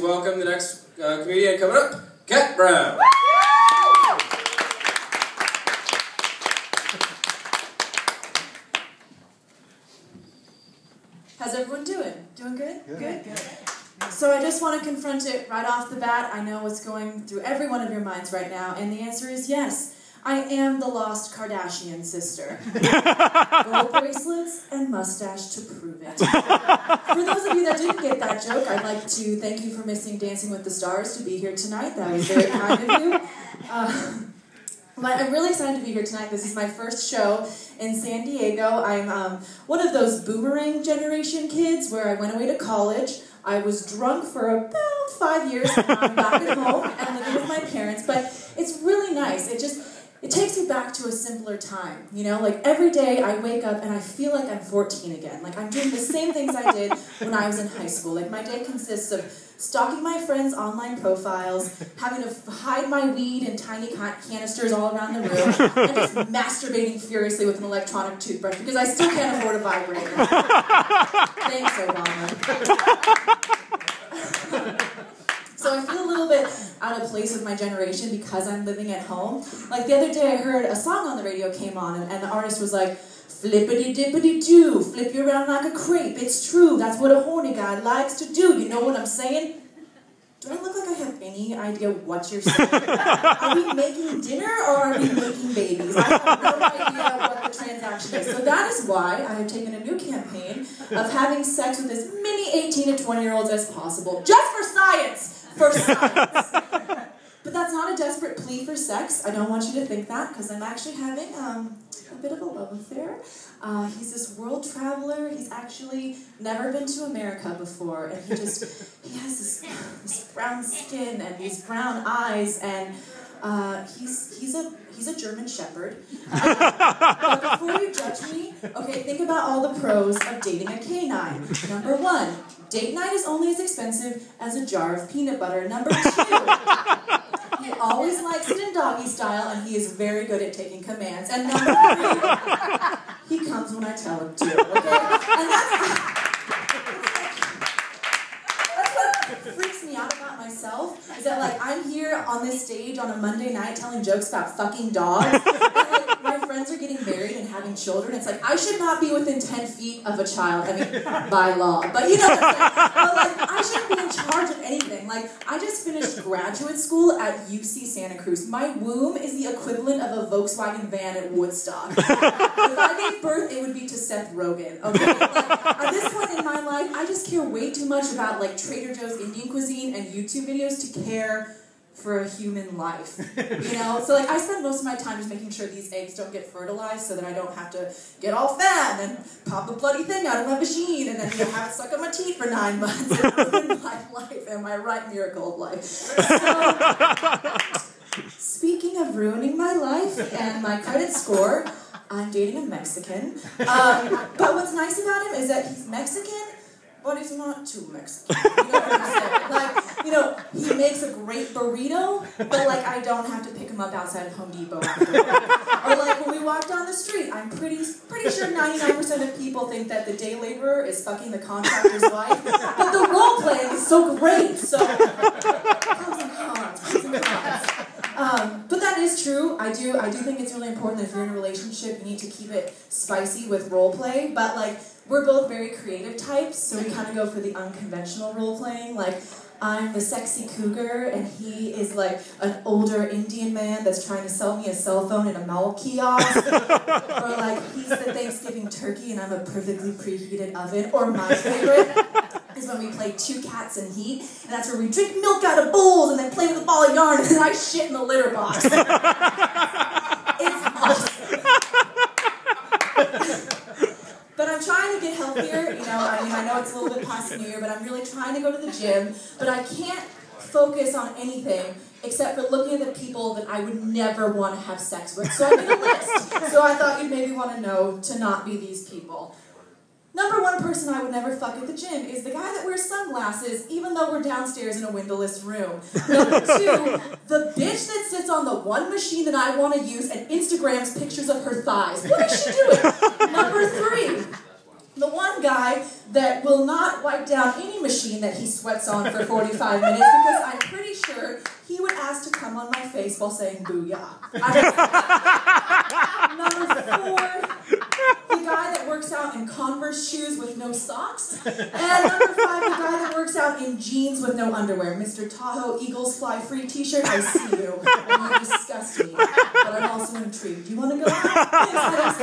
welcome the next comedian coming up, Kat Brown. How's everyone doing? Doing good? Good? So I just want to confront it right off the bat. I know what's going through every one of your minds right now, and the answer is yes. I am the lost Kardashian sister. Gold bracelets and mustache to prove it. For those of you that didn't get that joke, I'd like to thank you for missing Dancing with the Stars to be here tonight. That was very kind of you. But I'm really excited to be here tonight. This is my first show in San Diego. I'm one of those boomerang generation kids where I went away to college. I was drunk for about 5 years, and I'm back at home and living with my parents. But it's really nice. It takes me back to a simpler time, you know? Like, every day I wake up and I feel like I'm 14 again. Like, I'm doing the same things I did when I was in high school. Like, my day consists of stalking my friends' online profiles, having to hide my weed in tiny canisters all around the room, and just masturbating furiously with an electronic toothbrush because I still can't afford a vibrator. Thanks, Obama. So I feel a little bit out of place with my generation because I'm living at home. Like the other day I heard a song on the radio came on and the artist was like, flippity-dippity-doo, flip you around like a crepe. It's true, that's what a horny guy likes to do. You know what I'm saying? Do I look like I have any idea what you're saying? Are we making dinner or are we making babies? I have no idea what the transaction is. So that is why I have taken a new campaign of having sex with as many 18 to 20-year-olds as possible. Just for science! For science. But that's not a desperate plea for sex. I don't want you to think that, because I'm actually having a bit of a love affair. He's this world traveler. He's actually never been to America before, and he has this brown skin and these brown eyes, and he's a German Shepherd. But before you judge me, okay, think about all the pros of dating a canine. Number 1, date night is only as expensive as a jar of peanut butter. Number 2, he always likes it in doggy style, and he is very good at taking commands. And number 3, he comes when I tell him to, okay? And that's what freaks me out about myself, is that, like, I'm here on this stage on a Monday night telling jokes about fucking dogs, and, like, my friends are getting married and having children. It's like, I should not be within 10 feet of a child, I mean, by law, but you know what I'm saying? But, like, I shouldn't be in charge of anything. Like, I just finished graduate school at UC Santa Cruz. My womb is the equivalent of a Volkswagen van at Woodstock. If I gave birth, it would be to Seth Rogen, okay? Like, at this point in my life, I just care way too much about, like, Trader Joe's Indian cuisine and YouTube videos to care for a human life, you know? So, like, I spend most of my time just making sure these eggs don't get fertilized so that I don't have to get all fat and then pop a bloody thing out of my machine and then have it stuck on my teeth for 9 months and ruin my life. Am I right? Miracle of life. So, speaking of ruining my life and my credit score, I'm dating a Mexican. But what's nice about him is that he's Mexican, but he's not too Mexican. You know what I'm saying? Like, you know, he makes a great burrito, but, like, I don't have to pick him up outside of Home Depot afterward. Or, like, when we walk down the street, I'm pretty sure 99% of people think that the day laborer is fucking the contractor's wife, but the role playing is so great. So, pros and cons. But that is true. I do think it's really important that if you're in a relationship, you need to keep it spicy with role play. But, like, we're both very creative types, so we kind of go for the unconventional role playing. Like, I'm the sexy cougar, and he is like an older Indian man that's trying to sell me a cell phone in a mall kiosk. Or like, he's the Thanksgiving turkey, and I'm a perfectly preheated oven. Or my favorite is when we play Two Cats in Heat, and that's where we drink milk out of bowls and then play with a ball of yarn, and then I shit in the litter box. It's awesome. But I'm trying to get healthier, you know, I mean, I know it's a little bit past New Year, but I'm really trying to go to the gym, but I can't focus on anything except for looking at the people that I would never want to have sex with. So I made a list. So I thought you'd maybe want to know to not be these people. Number 1 person I would never fuck at the gym is the guy that wears sunglasses even though we're downstairs in a windowless room. Number 2, the bitch that sits on the one machine that I want to use and Instagrams pictures of her thighs. What is she doing? Number 3, The one guy that will not wipe down any machine that he sweats on for 45 minutes because I'm pretty sure he would ask to come on my face while saying booyah. Number 4, the guy that works out in Converse shoes with no socks. And number 5, the guy that works out in jeans with no underwear. Mr. Tahoe Eagles Fly Free t-shirt, I see you. And you disgust me. But I'm also intrigued. Do you want to go out? Yes,